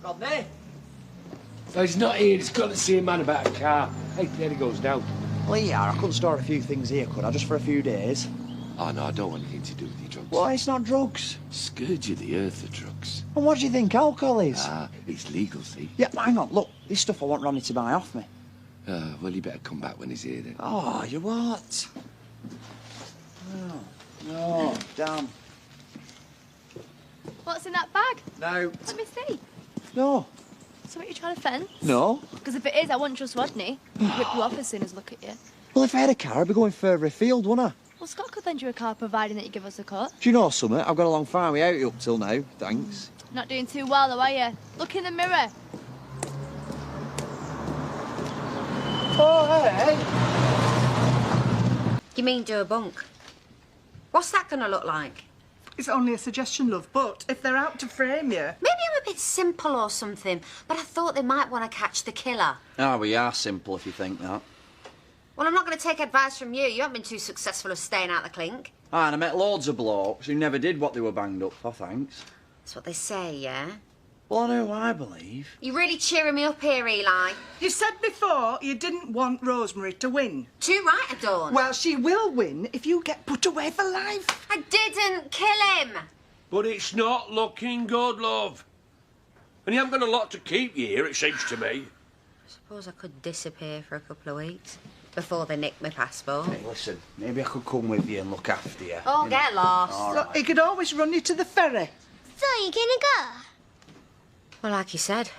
Rodney? No, he's not here. He's got to see a man about a car. Hey, there he goes now. Well, yeah, I couldn't store a few things here, could I? Just for a few days. Oh, no, I don't want anything to do with your drugs. Why, it's not drugs. Scourge of the earth, the drugs. And what do you think alcohol is? Ah, it's legal, see? Yeah, hang on, look. This stuff I want Ronnie to buy off me. Well, you better come back when he's here, then. Oh, you what? Oh, no, damn. What's in that bag? No. Let me see. No. So what, you trying to fence? No. Because if it is, I won't trust Rodney. He'll rip you off as soon as look at you. Well, if I had a car, I'd be going further afield, wouldn't I? Well, Scott could lend you a car providing that you give us a cut. Do you know something? I've got a long far way out up till now, thanks. Not doing too well, though, are you? Look in the mirror. Oh, hey. You mean do a bunk? What's that going to look like? It's only a suggestion, love, but if they're out to frame you... Maybe I'm a bit simple or something, but I thought they might want to catch the killer. Ah, we are simple if you think that. Well, I'm not going to take advice from you. You haven't been too successful of staying out the clink. Ah, and I met loads of blokes who never did what they were banged up for, thanks. That's what they say, yeah? Well, I know I believe. You're really cheering me up here, Eli. You said before you didn't want Rosemary to win. Too right, I don't. Well, she will win if you get put away for life. I didn't kill him. But it's not looking good, love. And you haven't got a lot to keep you here, it seems to me. I suppose I could disappear for a couple of weeks before they nick my passport. Hey, listen, maybe I could come with you and look after you. Oh, get lost. All Look, right. he could always run you to the ferry. So, you gonna go? Well, like you said,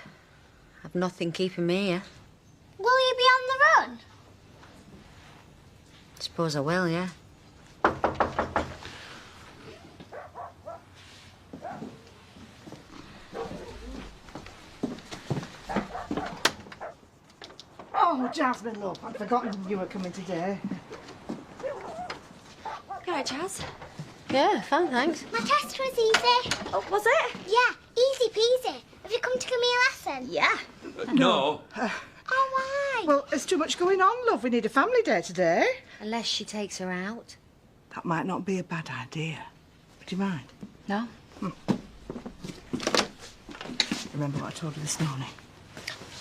I've nothing keeping me here. Will you be on the run? Suppose I will, yeah. Oh, Jasmine, love, I'd forgotten you were coming today. You all right, Chaz? Yeah, fine, thanks. My test was easy. Oh, was it? Yeah, easy peasy. Have you come to give me a lesson? Yeah. No. Oh, why? Well, there's too much going on, love. We need a family day today. Unless she takes her out. That might not be a bad idea. Would you mind? No. Remember what I told you this morning?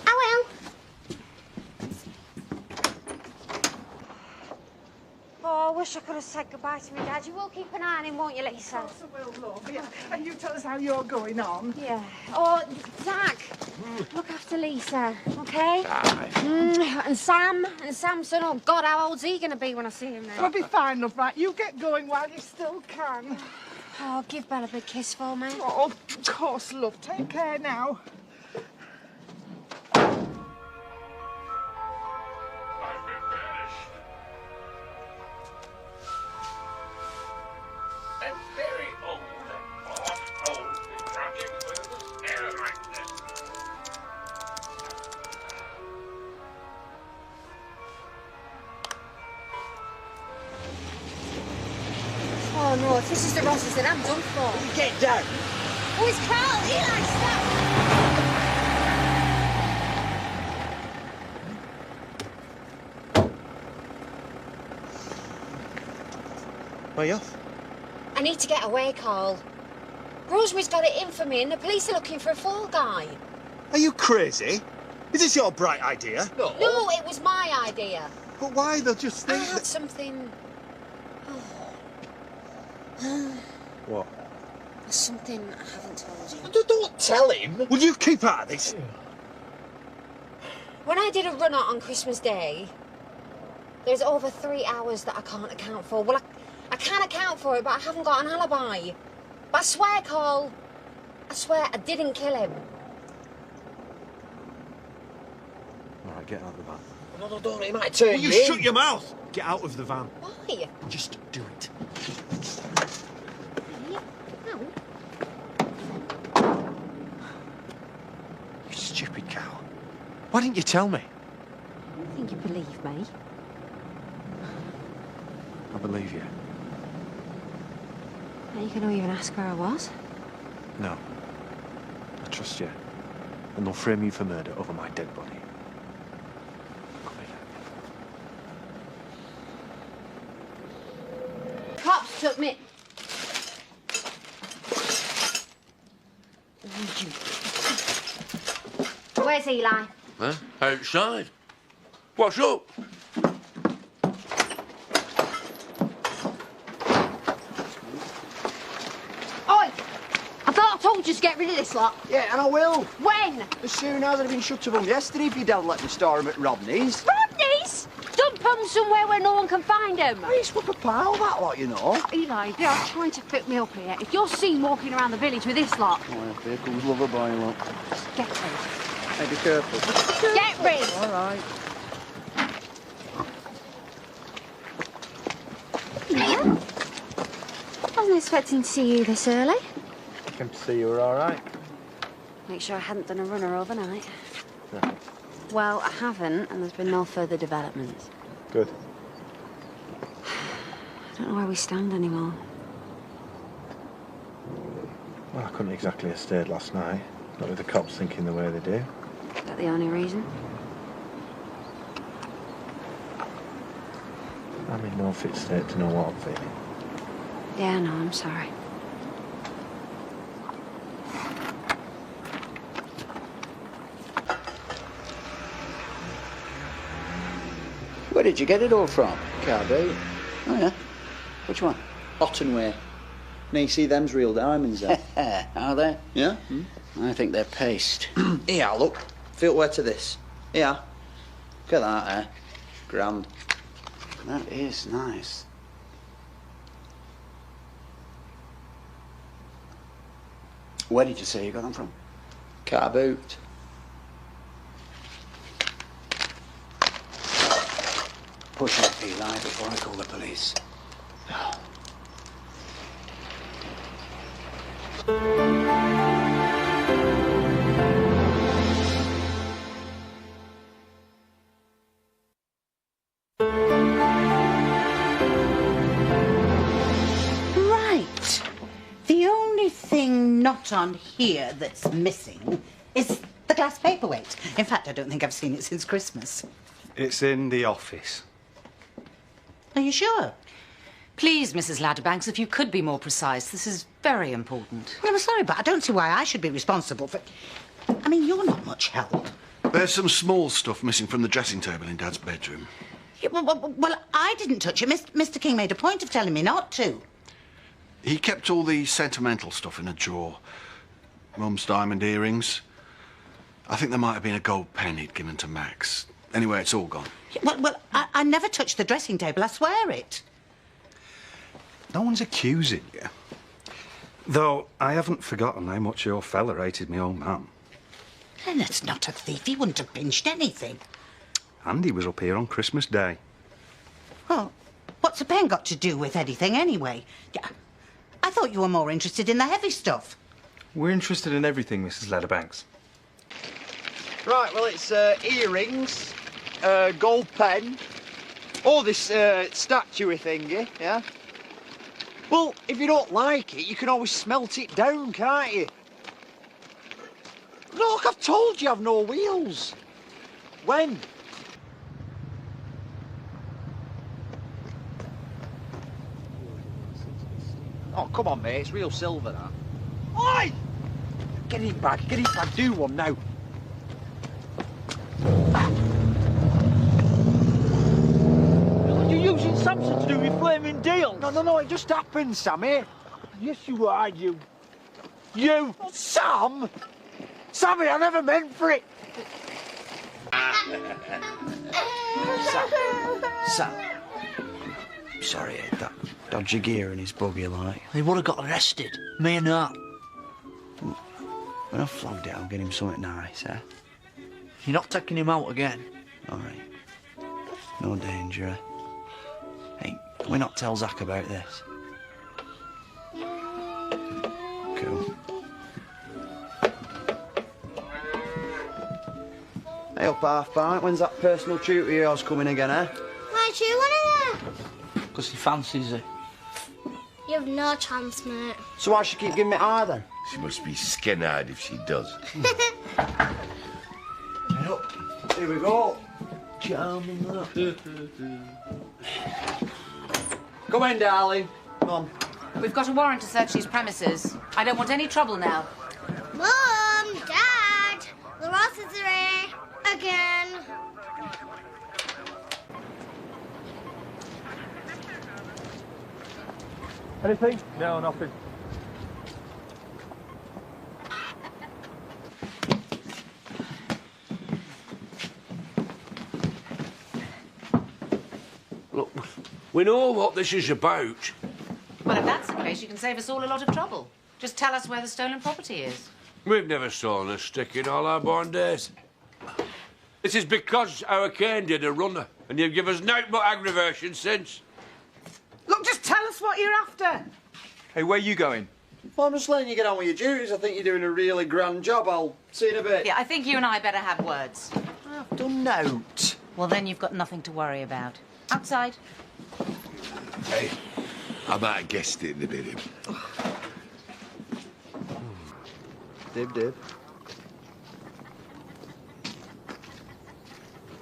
I will. Oh, I wish I could have said goodbye to my dad. You will keep an eye on him, won't you, Lisa? Of course I will, love. Yeah. And you tell us how you're going on. Yeah. Oh, Zach, look after Lisa, okay? Aye. And Sam and Samson. Oh, God, how old's he going to be when I see him It'll then? be fine, love, right? You get going while you still can. Oh, give Belle a big kiss for me. Oh, of course, love. Take care now. I'm very old. Old and cracking with a air like this. Oh, no, if this is the Rosses, then I'm done for. Get down. Oh, it's Carl. Eli, stop. Where you off? I need to get away, Carl. Rosemary's got it in for me, and the police are looking for a fall guy. Are you crazy? Is this your bright idea? No, it was my idea. But why? They'll just I think had that... something... What? Something I haven't told you. Don't tell him! Will you keep out of this? When I did a run out on Christmas Day, there's over 3 hours that I can't account for. Well, I can account for it, but I haven't got an alibi. But I swear, Carl, I swear I didn't kill him. All right, get out of the van. No, don't. It might turn Will you in. shut your mouth? Get out of the van. Why? Just do it. No. You stupid cow. Why didn't you tell me? I think you believe me. I believe you. Are you going to even ask where I was? No. I trust you. And they'll frame you for murder over my dead body. Come here. Cops took me... Where's Eli? Huh? Outside. What's up? Oi! I thought I told you to get rid of this lot. Yeah, and I will. When? As soon as I'd have been shut of them yesterday if your dad let me store them at Rodney's. Rodney's? Dump them somewhere where no one can find them. I used to up a pile, that lot, you know. Eli, they are trying to fit me up here. If you're seen walking around the village with this lot, Oh, here comes lover boy, look. get rid. Hey, be careful. Get rid! All right. Wasn't expecting to see you this early. Came to see you were all right. Make sure I hadn't done a runner overnight. Yeah. Well, I haven't, and there's been no further developments. Good. I don't know where we stand anymore. Well, I couldn't exactly have stayed last night. Not with the cops thinking the way they do. Is that the only reason? I'm in no fit state to know what I'm feeling. Yeah, no, I'm sorry. Where did you get it all from? Car boot. Oh, yeah. Which one? Ottenway. Now, you see, them's real diamonds, there. Are they? Yeah? I think they're paste. Here, look. Feel where to this. Here. Look at that, eh? Grand. That is nice. Where did you say you got them from? Car boot. Push up, Eli, before I call the police. Right. The only thing not on here that's missing is the glass paperweight. In fact, I don't think I've seen it since Christmas. It's in the office. Are you sure? Please, Mrs. Ladderbanks, if you could be more precise. This is very important. Well, I'm sorry, but I don't see why I should be responsible for... I mean, you're not much help. There's some small stuff missing from the dressing table in Dad's bedroom. Yeah, well, I didn't touch it. Mr. King made a point of telling me not to. He kept all the sentimental stuff in a drawer. Mum's diamond earrings. I think there might have been a gold pen he'd given to Max. Anyway, it's all gone. Well, I never touched the dressing table, I swear it. No one's accusing you. Though I haven't forgotten how much your fella hated me old man. And that's not a thief. He wouldn't have pinched anything. Andy was up here on Christmas Day. Well, what's a pen got to do with anything anyway? Yeah, I thought you were more interested in the heavy stuff. We're interested in everything, Mrs. Ladderbanks. Right, well, it's earrings, gold pen, all this statuey thingy, yeah? Well, if you don't like it, you can always smelt it down, can't you? Look, I've told you I've no wheels. When? Oh, come on, mate, it's real silver, that. Oi! Get it back, do one now. You're using Samson to do your flaming deal? No, it just happened, Sammy. Yes, you are, you. You! Sam! Sammy, I never meant for it. Sam. Sorry, that dodgy gear in his buggy, like. He would have got arrested. Me and that. When I've flogged it, I'll get him something nice, eh? You're not taking him out again? All right. No danger, eh? Hey, can we not tell Zach about this? Cool. Hey, up half pint. When's that personal tutor of yours coming again, eh? Why'd you want to know? Because he fancies her. You have no chance, mate. So why she keep giving me eye then? She must be skin-eyed if she does. Here we go. Charming look. Come in, darling. Come on. We've got a warrant to search these premises. I don't want any trouble now. Mum, Dad, the Rosses are again. Anything? No, nothing. Look, we know what this is about. Well, if that's the case, you can save us all a lot of trouble. Just tell us where the stolen property is. We've never stolen a stick in all our born days. This is because our Cain did a runner, and you've given us naught but aggravation since. Look, just tell us what you're after. Hey, where are you going? Well, I'm just letting you get on with your duties. I think you're doing a really grand job. I'll see you in a bit. Yeah, I think you and I better have words. I've done note. Well, then you've got nothing to worry about. Outside. Hey, I might have guessed it in a bit. Dib.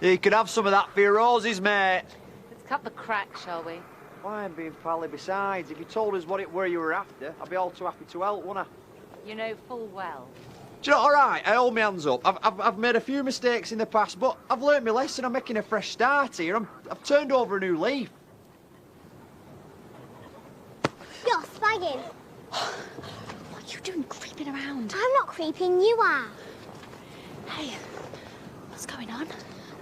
You can have some of that for your roses, mate. Let's cut the crack, shall we? Why, I'm being pally besides. If you told us what it were you were after, I'd be all too happy to help, wouldn't I? You know full well. Do you know, all right, I hold my hands up. I've made a few mistakes in the past, but I've learnt my lesson. I'm making a fresh start here. I've turned over a new leaf. You're spagging. What are you doing creeping around? I'm not creeping, you are. Hey, what's going on?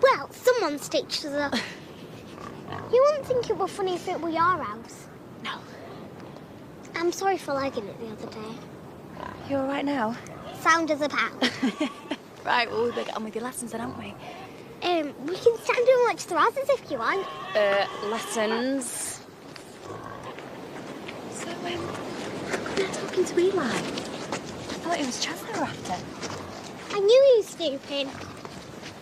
Well, someone stitched us up. You wouldn't think it were funny if it were your house. No. I'm sorry for lagging it the other day. You all right now? Sound as a pound. Right, well, we better get on with your lessons then, aren't we? We can stand and watch the houses if you want. Lessons. So, you're talking to Eli. I thought it was Chaz they were after. I knew he was snooping.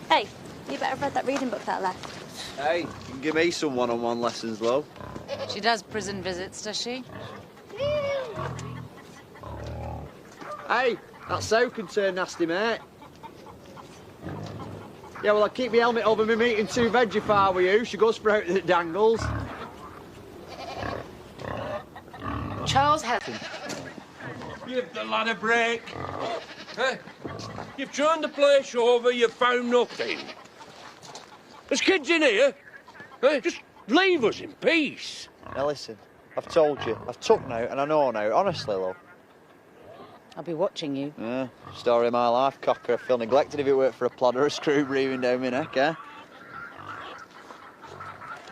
Hey, you better have read that reading book that left. Hey, you can give me some one-on-one lessons, love. She does prison visits, does she? Hey, that sow can turn nasty, mate. Yeah, well, I'll keep my helmet over me meat and 2 veg if I were you. She goes for out the dangles. Charles Helton. Give the lad a break. Hey, you've turned the place over, you've found nothing. There's kids in here. Hey, just leave us in peace. Now, listen, I've told you. I've took now, and I know now. Honestly, love. I'll be watching you. Yeah, story of my life, cocker. I feel neglected if it weren't for a plod or a screw breathing down my neck, eh?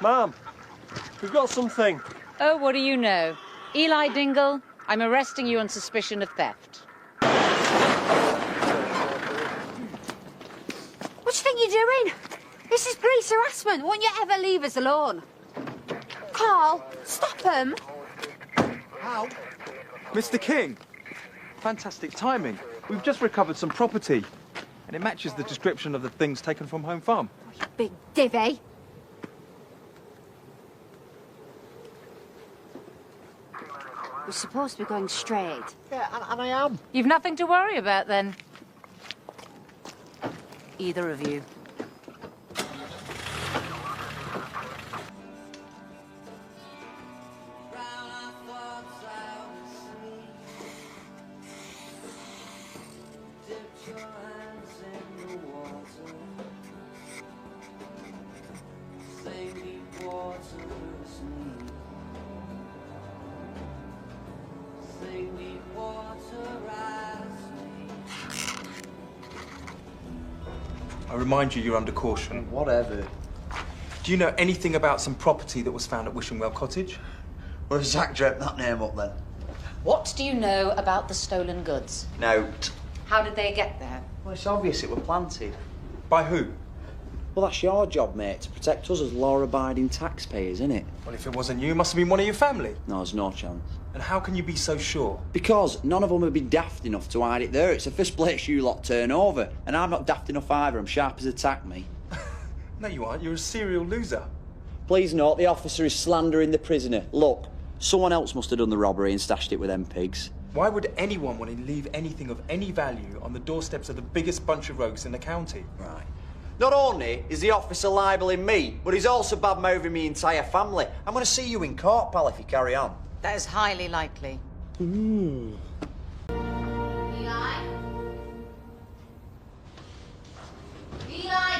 Ma'am, we've got something. Oh, what do you know? Eli Dingle, I'm arresting you on suspicion of theft. What do you think you're doing? This is police harassment. Won't you ever leave us alone? Carl, stop him. How? Mr. King, fantastic timing. We've just recovered some property, and it matches the description of the things taken from Home Farm. You big divvy. We're supposed to be going straight. Yeah, and I am. You've nothing to worry about, then. Either of you. I remind you, you're under caution. Whatever. Do you know anything about some property that was found at Wishamwell Cottage? Well, Zach dreamt that name up then. What do you know about the stolen goods? Note. How did they get there? Well, it's obvious it were planted. By who? Well, that's your job, mate, to protect us as law-abiding taxpayers, innit? Well, if it wasn't you, it must have been one of your family. No, there's no chance. And how can you be so sure? Because none of them would be daft enough to hide it there. It's the first place you lot turn over. And I'm not daft enough either. I'm sharp as a tack, me. No, you aren't. You're a serial loser. Please note, the officer is slandering the prisoner. Look, someone else must have done the robbery and stashed it with them pigs. Why would anyone want to leave anything of any value on the doorsteps of the biggest bunch of rogues in the county? Right. Not only is the officer libeling me, but he's also bad-mouthing me entire family. I'm going to see you in court, pal, if you carry on. That is highly likely. Eli? Eli?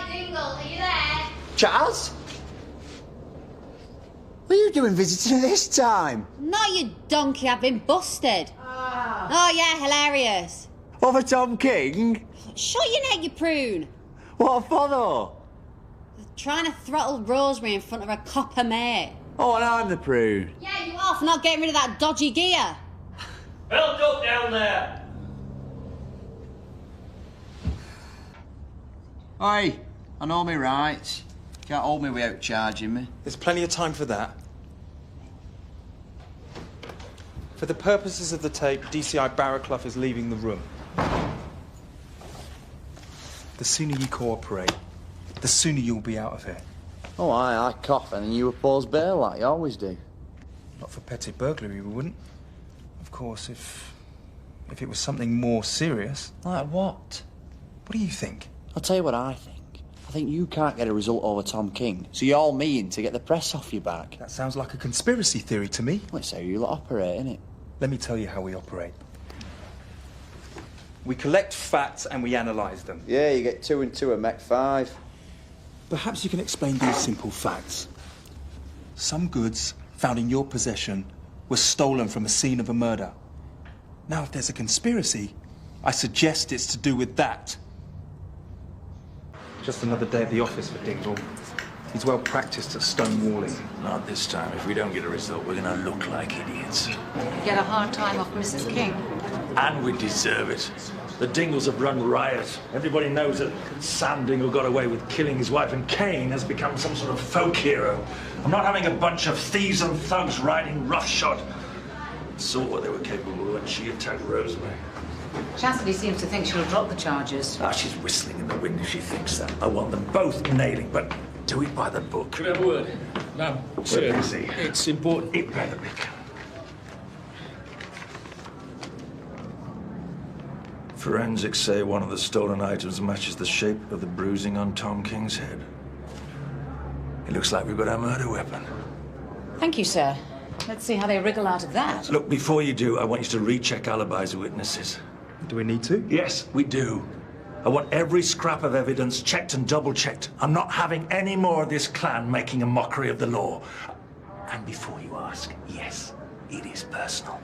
Chaz? What are you doing visiting this time? Not you donkey, I've been busted. Oh yeah, hilarious. Over Tom King? Shut your neck, you prune. What for though? Trying to throttle Rosemary in front of her copper mate. Oh, and I'm the prune. Yeah, you are for not getting rid of that dodgy gear. Belt up down there. Oi, I know me rights. Can't hold me without charging me. There's plenty of time for that. For the purposes of the tape, DCI Barraclough is leaving the room. The sooner you cooperate, the sooner you'll be out of here. Oh, I cough and then you oppose bail like you always do. Not for petty burglary, we wouldn't. Of course, if it was something more serious. Like what? What do you think? I'll tell you what I think. I think you can't get a result over Tom King, so you're all mean to get the press off your back. That sounds like a conspiracy theory to me. Well, it's how you lot operate, innit? Let me tell you how we operate. We collect facts and we analyse them. Yeah, you get 2 and 2 and make 5. Perhaps you can explain these simple facts. Some goods found in your possession were stolen from a scene of a murder. Now, if there's a conspiracy, I suggest it's to do with that. Just another day at the office for Dingle. He's well practiced at stonewalling. Not this time. If we don't get a result, we're gonna look like idiots. Get a hard time off Mrs. King. And we deserve it. The Dingles have run riot. Everybody knows that Sam Dingle got away with killing his wife, and Kane has become some sort of folk hero. I'm not having a bunch of thieves and thugs riding roughshod. I saw what they were capable of when she attacked Rosemary. Chastity seems to think she'll drop the charges. Ah, she's whistling in the wind if she thinks that. I want them both nailing, but do it by the book. Could I have a word? No, sir. Easy. It's important. It better be. Forensics say one of the stolen items matches the shape of the bruising on Tom King's head. It looks like we've got our murder weapon. Thank you, sir. Let's see how they wriggle out of that. Look, before you do, I want you to recheck alibis of witnesses. Do we need to? Yes, we do. I want every scrap of evidence checked and double-checked. I'm not having any more of this clan making a mockery of the law. And before you ask, yes, it is personal.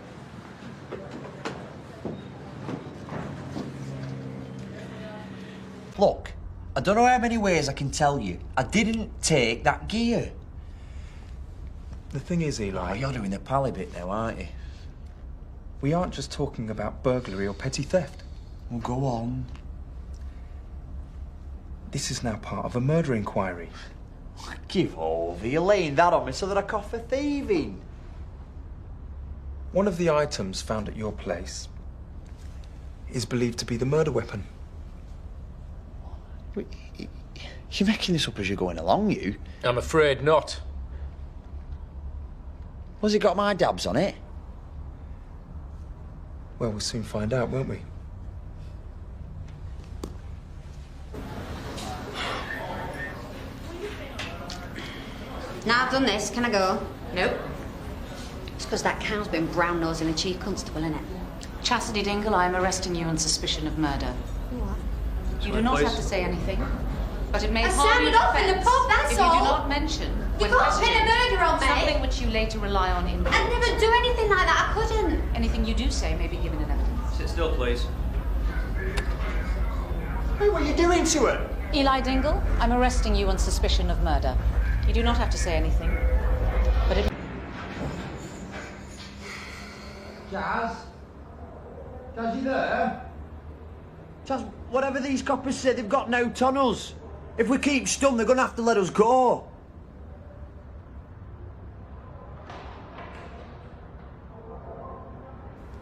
Look, I don't know how many ways I can tell you. I didn't take that gear. The thing is, Eli... Oh, you're doing the pally bit now, aren't you? We aren't just talking about burglary or petty theft. Well, go on. This is now part of a murder inquiry. Give over. You're laying that on me so that I cough for thieving. One of the items found at your place is believed to be the murder weapon. You're making this up as you're going along, you. I'm afraid not. Was it got my dabs on it? Well, we'll soon find out, won't we? Now I've done this, can I go? Nope. It's because that cow's been brown-nosing the chief constable, innit? Chastity Dingle, I am arresting you on suspicion of murder. What? You do not have to say anything, but it may I harm sounded your off in the defence pub, that's if all. you do not mention You when can't pin a questioned murder on me. something which you later rely on in I'd never do anything like that, I couldn't. Anything you do say may be given in evidence. Sit still, please. Hey, what are you doing to her? Eli Dingle, I'm arresting you on suspicion of murder. You do not have to say anything, but it... Chaz? Chaz, you there? Chaz, whatever these coppers say, they've got no tunnels. If we keep stunned, they're going to have to let us go.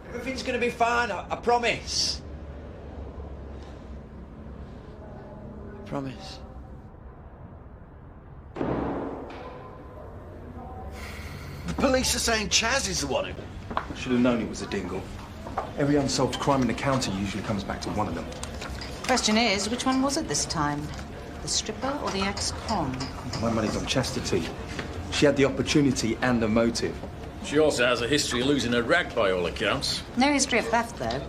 Everything's going to be fine, I promise. I promise. The police are saying Chaz is the one who... Should have known it was a Dingle. Every unsolved crime in the county usually comes back to one of them. Question is, which one was it this time? The stripper or the ex-con? My money's on Chastity. She had the opportunity and the motive. She also has a history of losing her rag by all accounts. No history of theft, though.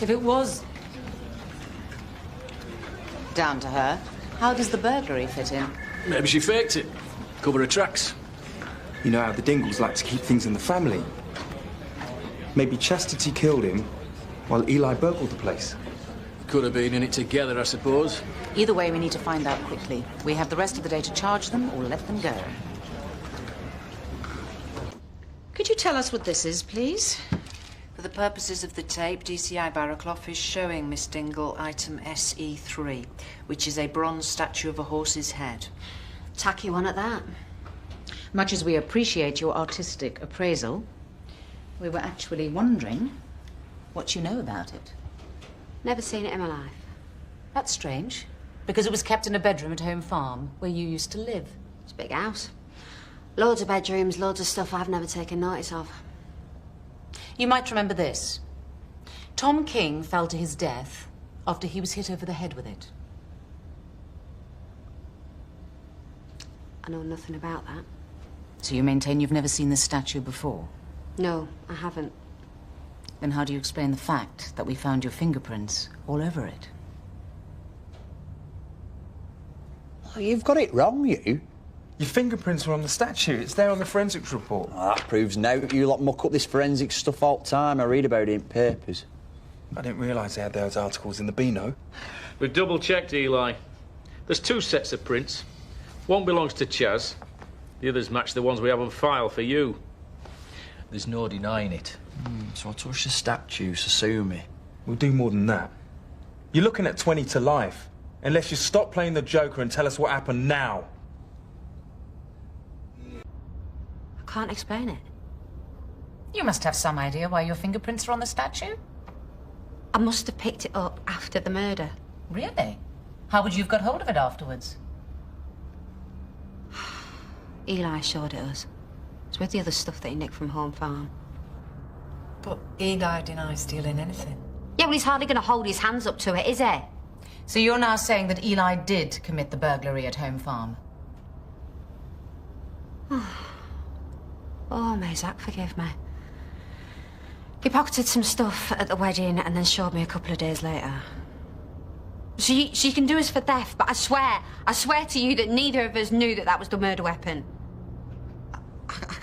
If it was down to her, how does the burglary fit in? Maybe she faked it. Cover her tracks. You know how the Dingles like to keep things in the family. Maybe Chastity killed him while Eli burgled the place. Could have been in it together, I suppose. Either way, we need to find out quickly. We have the rest of the day to charge them or let them go. Could you tell us what this is, please? For the purposes of the tape, DCI Barraclough is showing Miss Dingle item SE3, which is a bronze statue of a horse's head. Tacky one at that. Much as we appreciate your artistic appraisal, we were actually wondering what you know about it. Never seen it in my life. That's strange, because it was kept in a bedroom at Home Farm, where you used to live. It's a big house. Loads of bedrooms, loads of stuff I've never taken notice of. You might remember this. Tom King fell to his death after he was hit over the head with it. I know nothing about that. So you maintain you've never seen this statue before? No, I haven't. Then how do you explain the fact that we found your fingerprints all over it? Oh, you've got it wrong, you. Your fingerprints were on the statue. It's there on the forensics report. Oh, that proves now you lot muck up this forensic stuff all the time. I read about it in papers. I didn't realise they had those articles in the Beano. We've double-checked, Eli. There's 2 sets of prints. One belongs to Chaz. The others match the ones we have on file for you. There's no denying it. So I touched the statue, so sue me. We'll do more than that. You're looking at 20 to life. Unless you stop playing the Joker and tell us what happened now. I can't explain it. You must have some idea why your fingerprints are on the statue. I must have picked it up after the murder. Really? How would you have got hold of it afterwards? Eli showed it us. It's with the other stuff that he nicked from Home Farm. But Eli denies stealing anything. Yeah, well, he's hardly going to hold his hands up to it, is he? So you're now saying that Eli did commit the burglary at Home Farm? Oh, may Zach forgive me. He pocketed some stuff at the wedding and then showed me a couple of days later. She can do us for theft, but I swear to you that neither of us knew that that was the murder weapon.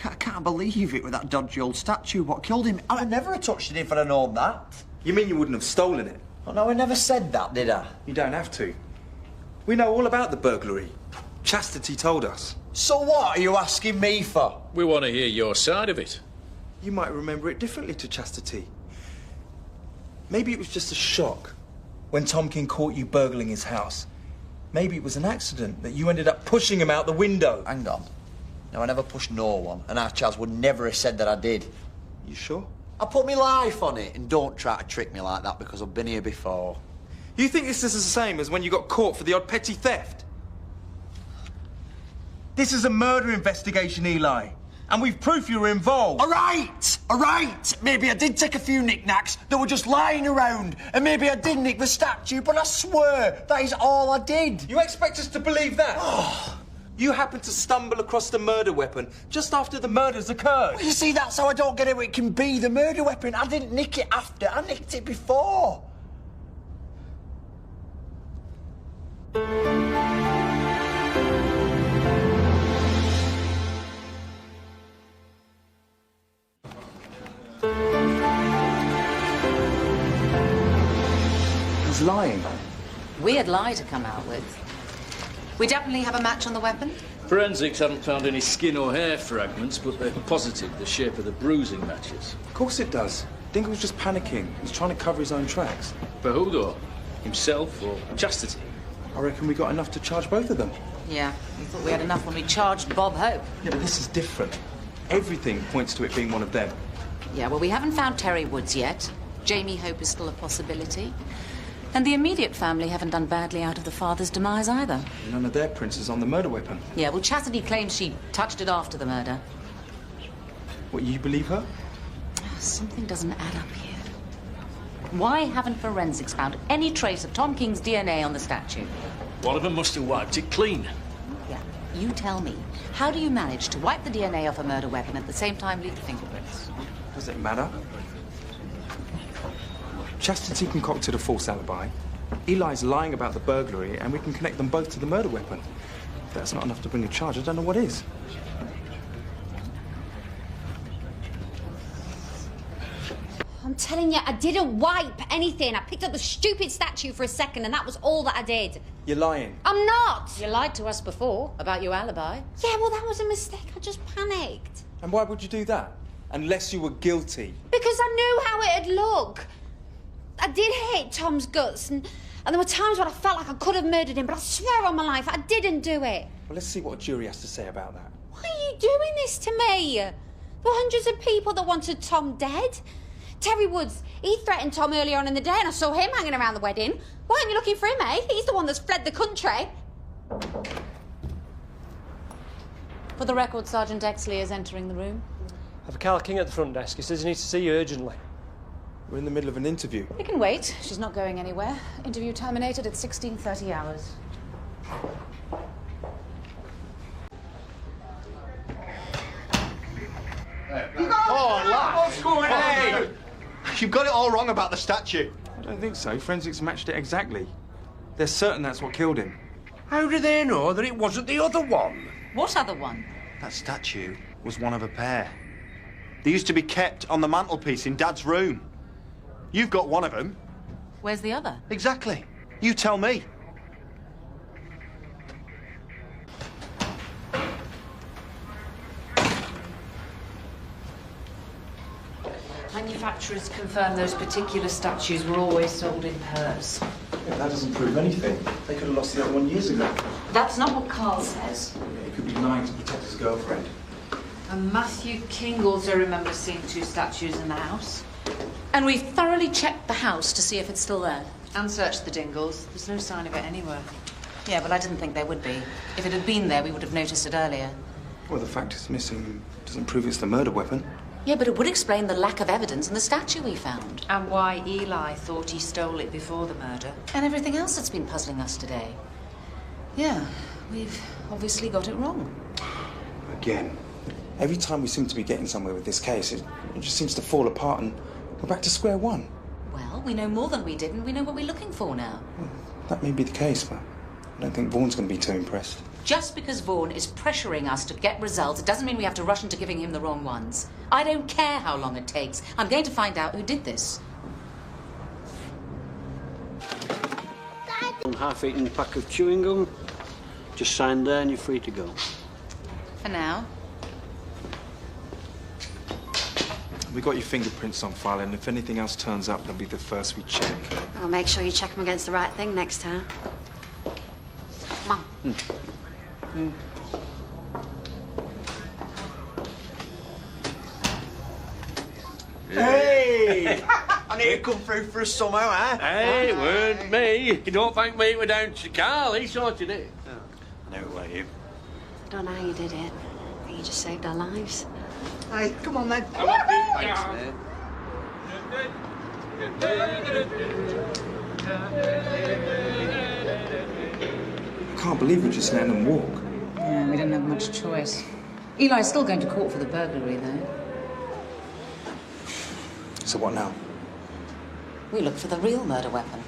I can't believe it with that dodgy old statue. What killed him? I'd never have touched it if I'd have known that. You mean you wouldn't have stolen it? Oh, no, I never said that, did I? You don't have to. We know all about the burglary. Chastity told us. So what are you asking me for? We want to hear your side of it. You might remember it differently to Chastity. Maybe it was just a shock when Tom King caught you burgling his house. Maybe it was an accident that you ended up pushing him out the window. Hang on. No, I never pushed no one, and our Chaz would never have said that I did. You sure? I put my life on it, and don't try to trick me like that because I've been here before. You think this is the same as when you got caught for the odd petty theft? This is a murder investigation, Eli. And we've proof you were involved. All right. Maybe I did take a few knickknacks that were just lying around. And maybe I did nick the statue, but I swear that is all I did. You expect us to believe that? You happened to stumble across the murder weapon just after the murders occurred. Well, you see, that's how I don't get it can be the murder weapon. I didn't nick it after, I nicked it before. He's lying. Weird lie to come out with. We definitely have a match on the weapon? Forensics haven't found any skin or hair fragments, but they're positive the shape of the bruising matches. Of course it does. Dingle was just panicking. He's trying to cover his own tracks. For who, though? Himself or Chastity? I reckon we got enough to charge both of them. Yeah, we thought we had enough when we charged Bob Hope. Yeah, but this is different. Everything points to it being one of them. Yeah, well, we haven't found Terry Woods yet. Jamie Hope is still a possibility. And the immediate family haven't done badly out of the father's demise either. None of their prints is on the murder weapon. Yeah, well, Chastity claims she touched it after the murder. What, you believe her? Something doesn't add up here. Why haven't forensics found any trace of Tom King's DNA on the statue? One of them must have wiped it clean. Yeah, you tell me. How do you manage to wipe the DNA off a murder weapon at the same time leave the fingerprints? Does it matter? Chastity concocted a false alibi. Eli's lying about the burglary, and we can connect them both to the murder weapon. that's not enough to bring a charge, I don't know what is. I'm telling you, I didn't wipe anything. I picked up the stupid statue for a second and that was all that I did. You're lying. I'm not! You lied to us before about your alibi. Yeah, well, that was a mistake. I just panicked. And why would you do that? Unless you were guilty. Because I knew how it'd look. I did hate Tom's guts and there were times when I felt like I could have murdered him, but I swear on my life, I didn't do it. Well, let's see what a jury has to say about that. Why are you doing this to me? There were hundreds of people that wanted Tom dead. Terry Woods, he threatened Tom earlier on in the day and I saw him hanging around the wedding. Why aren't you looking for him, eh? He's the one that's fled the country. For the record, Sergeant Exley is entering the room. I have Carl King at the front desk. He says he needs to see you urgently. We're in the middle of an interview. You can wait. She's not going anywhere. Interview terminated at 16:30 hours. Oh, lad! What's going on? Hey! You've got it all wrong about the statue. I don't think so. Forensics matched it exactly. They're certain that's what killed him. How do they know that it wasn't the other one? What other one? That statue was one of a pair. They used to be kept on the mantelpiece in Dad's room. You've got one of them. Where's the other? Exactly. You tell me. Manufacturers confirm those particular statues were always sold in pairs. Yeah, that doesn't prove anything. They could have lost the other one years ago. That's not what Carl says. He could be lying to protect his girlfriend. And Matthew King also remembers seeing two statues in the house. And we've thoroughly checked the house to see if it's still there. And searched the Dingles. There's no sign of it anywhere. Yeah, but I didn't think there would be. If it had been there, we would have noticed it earlier. Well, the fact it's missing doesn't prove it's the murder weapon. Yeah, but it would explain the lack of evidence in the statue we found. And why Eli thought he stole it before the murder. And everything else that's been puzzling us today. Yeah, we've obviously got it wrong. Again. Every time we seem to be getting somewhere with this case, it just seems to fall apart and we're back to square one. Well, we know more than we did and we know what we're looking for now. That may be the case, but I don't think Vaughan's going to be too impressed. Just because Vaughan is pressuring us to get results, it doesn't mean we have to rush into giving him the wrong ones. I don't care how long it takes. I'm going to find out who did this. Half-eaten pack of chewing gum. Just sign there and you're free to go. For now. We got your fingerprints on file, and if anything else turns up, they'll be the first we check. I'll make sure you check them against the right thing next time. Come on. Hey! I need to come through for us somehow, eh? Hey, it weren't me. You don't thank me, we're down to Carl. He sorted it. I know it were you. I don't know how you did it. I think you just saved our lives. Hey, come on then. Thanks, mate. I can't believe we're just letting them walk. Yeah, we didn't have much choice. Eli's still going to court for the burglary, though. So what now? We look for the real murder weapon.